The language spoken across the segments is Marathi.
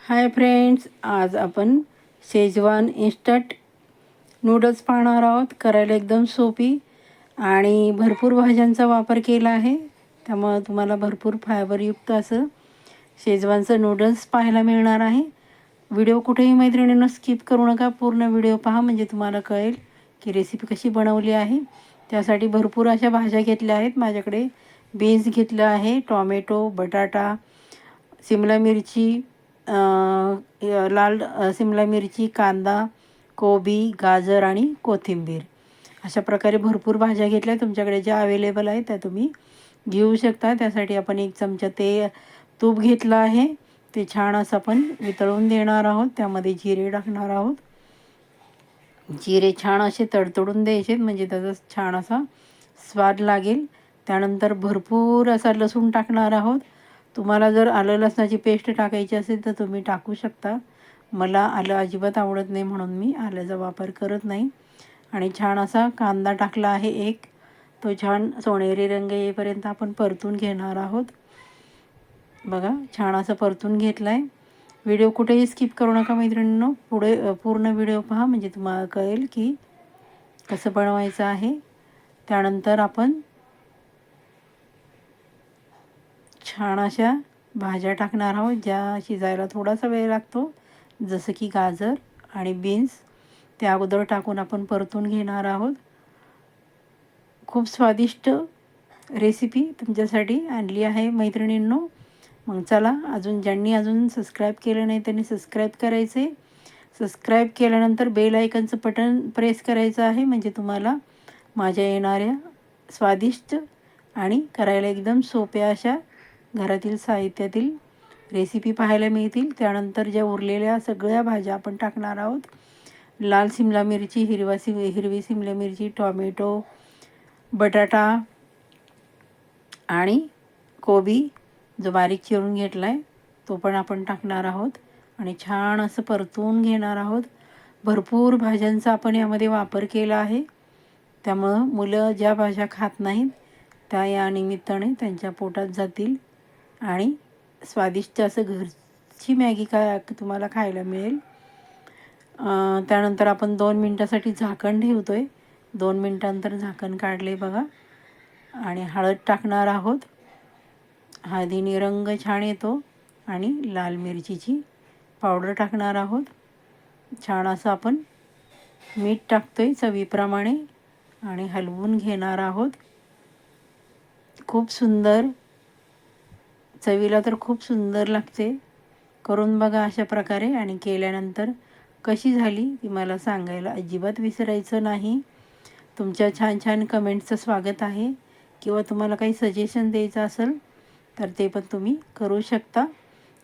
हाय फ्रेंड्स, आज आपण शेजवान इन्स्टंट नूडल्स पाहणार आहोत. करायला एकदम सोपी आणि भरपूर भाज्यांचा वापर केला आहे, त्यामुळे तुम्हाला भरपूर फायबरयुक्त असं शेजवानचं नूडल्स पाहायला मिळणार आहे. व्हिडिओ कुठेही मैत्रिणींनो स्किप करू नका, पूर्ण व्हिडिओ पहा म्हणजे तुम्हाला कळेल की रेसिपी कशी बनवली आहे. त्यासाठी भरपूर अशा भाज्या घेतल्या आहेत. माझ्याकडे बीन्स घेतलं आहे, टॉमॅटो, बटाटा, शिमला मिरची, लाल शिमला मिरची, कांदा, कोबी, गाजर आणि कोथिंबीर. अशा प्रकारे भरपूर भाज्या घेतल्या. तुमच्याकडे ज्या अवेलेबल आहेत त्या तुम्ही घेऊ शकता. त्यासाठी आपण 1 चमचा तूप घेतलं आहे. ते छान असं आपण वितळून देणार आहोत. त्यामध्ये जिरे टाकणार आहोत. जिरे छान असे तडतडून द्यायचे म्हणजे त्याचा छान असा स्वाद लागेल. त्यानंतर भरपूर असा लसूण टाकणार आहोत. तुम्हाला जर आलं लसणाची पेस्ट टाकायची असेल तर तुम्ही टाकू शकता. मला आलं अजिबात आवडत नाही म्हणून मी आल्याचा वापर करत नाही. आणि छान असा कांदा टाकला आहे एक. तो छान सोनेरी रंग येईपर्यंत आपण परतून घेणार आहोत. बघा छान असं परतून घेतला आहे. व्हिडिओ कुठेही स्किप करू नका मैत्रिणींनो, पूर्ण व्हिडिओ पहा म्हणजे तुम्हाला कळेल की कसं बनवायचं आहे. त्यानंतर आपण छान अशा भाज्या टाकणार आहोत ज्या शिजायला थोडासा वेळ लागतो, जसं की गाजर आणि बीन्स. त्या अगोदर टाकून आपण परतून घेणार आहोत. खूप स्वादिष्ट रेसिपी तुमच्यासाठी आणली आहे मैत्रिणींनो. मग चला, ज्यांनी सबस्क्राईब केलं नाही त्यांनी सबस्क्राईब करायचे. सबस्क्राईब केल्यानंतर बेल आयकनचं बटन प्रेस करायचं आहे म्हणजे तुम्हाला माझ्या येणाऱ्या स्वादिष्ट आणि करायला एकदम सोप्या अशा घरातील साहित्यातील रेसिपी पाहायला मिळतील. त्यानंतर ज्या उरलेल्या सगळ्या भाज्या आपण टाकणार आहोत. लाल शिमला मिरची, हिरवी शिमला मिरची, टॉमॅटो, बटाटा आणि कोबी जो बारीक चिरून घेतला आहे तो पण आपण टाकणार आहोत आणि छान असं परतून घेणार आहोत. भरपूर भाज्यांचा आपण यामध्ये वापर केला आहे, त्यामुळं मुलं ज्या भाज्या खात नाहीत त्या या निमित्ताने त्यांच्या पोटात जातील आणि स्वादिष्ट असं घरची मॅगी तुम्हाला खायला मिळेल. त्यानंतर आपण 2 मिनटासाठी झाकण ठेवतो आहे. 2 मिनटानंतर झाकण काढले बघा. आणि हळद टाकणार आहोत. हळदीने रंग छान येतो. आणि लाल मिरचीची पावडर टाकणार आहोत. छान असं आपण मीठ टाकतोय चवीप्रमाणे आणि हलवून घेणार आहोत. खूप सुंदर, चवीला तर खूप सुंदर लागते. करून बघा अशा प्रकारे आणि केल्यानंतर कशी झाली ती मला सांगायला अजिबात विसरायचं नाही. तुमच्या छान छान कमेंट्सचं स्वागत आहे. किंवा तुम्हाला काही सजेशन द्यायचं असेल तर ते पण तुम्ही करू शकता.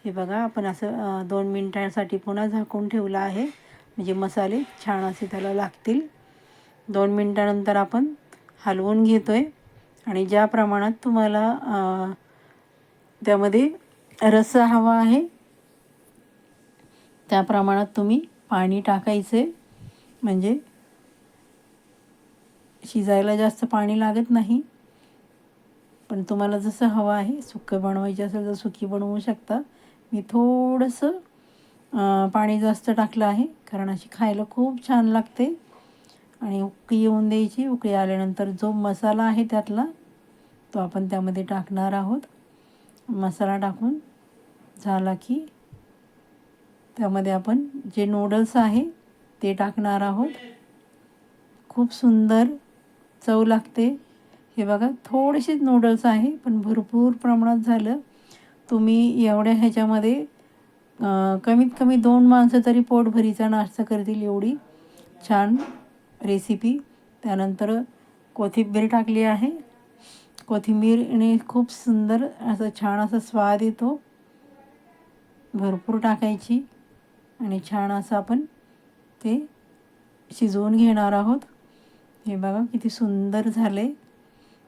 हे बघा आपण असं 2 मिनिटांसाठी पुन्हा झाकून ठेवलं आहे म्हणजे मसाले छान असे त्याला लागतील. 2 मिनिटानंतर आपण हलवून घेतो आहे आणि ज्या प्रमाणात तुम्हाला त्यामध्ये रस्सा हवा आहे त्या प्रमाणात तुम्ही पाणी टाकायचे म्हणजे शिजायला जास्त पाणी लागत नाही. पण तुम्हाला जसं हवं आहे, सुक्कं बनवायची असेल तर सुकी बनवू शकता. मी थोडंसं पाणी जास्त टाकलं आहे कारण अशी खायला खूप छान लागते. आणि उकळी येऊन द्यायची. उकळी आल्यानंतर जो मसाला आहे त्यातला तो आपण त्यामध्ये टाकणार आहोत. मसाला टाकून झाला की त्यामध्ये आपण जे नूडल्स आहे ते टाकणार आहोत. खूप सुंदर चव लागते. हे बघा थोडेसेच नूडल्स आहे पण भरपूर प्रमाणात झालं. तुम्ही एवढ्या ह्याच्यामध्ये कमीत कमी 2 माणसं तरी पोटभरीचा नाश्ता करतील एवढी छान रेसिपी. त्यानंतर कोथिंबीर टाकली आहे. कोथिंबीरने खूप सुंदर असं छान असा स्वाद येतो. भरपूर टाकायची आणि छान असं आपण ते शिजवून घेणार आहोत. हे बघा किती सुंदर झाले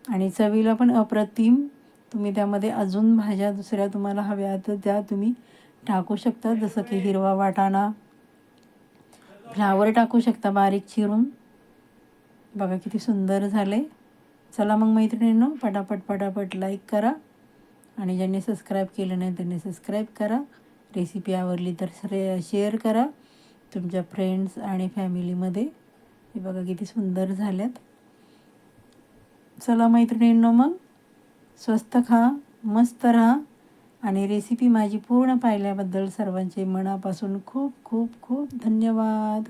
आणि चवीला पण अप्रतिम. तुम्ही त्यामध्ये अजून भाज्या दुसऱ्या तुम्हाला हव्या तर त्या तुम्ही टाकू शकता, जसं की हिरवा वाटाणा, फ्लावर टाकू शकता बारीक चिरून. बघा किती सुंदर झाले. चला मग मैत्रिणींनो, पटापट लाईक करा आणि ज्यांनी सबस्क्राईब केलं नाही त्यांनी सबस्क्राईब करा रेसिपी आवडली तर शेअर करा तुमच्या फ्रेंड्स आणि फॅमिलीमध्ये. हे बघा किती सुंदर झाल्यात. चला मैत्रिणींनो, मग स्वस्त खा, मस्त राहा आणि रेसिपी माझी पूर्ण पाहिल्याबद्दल सर्वांचे मनापासून खूप खूप खूप धन्यवाद.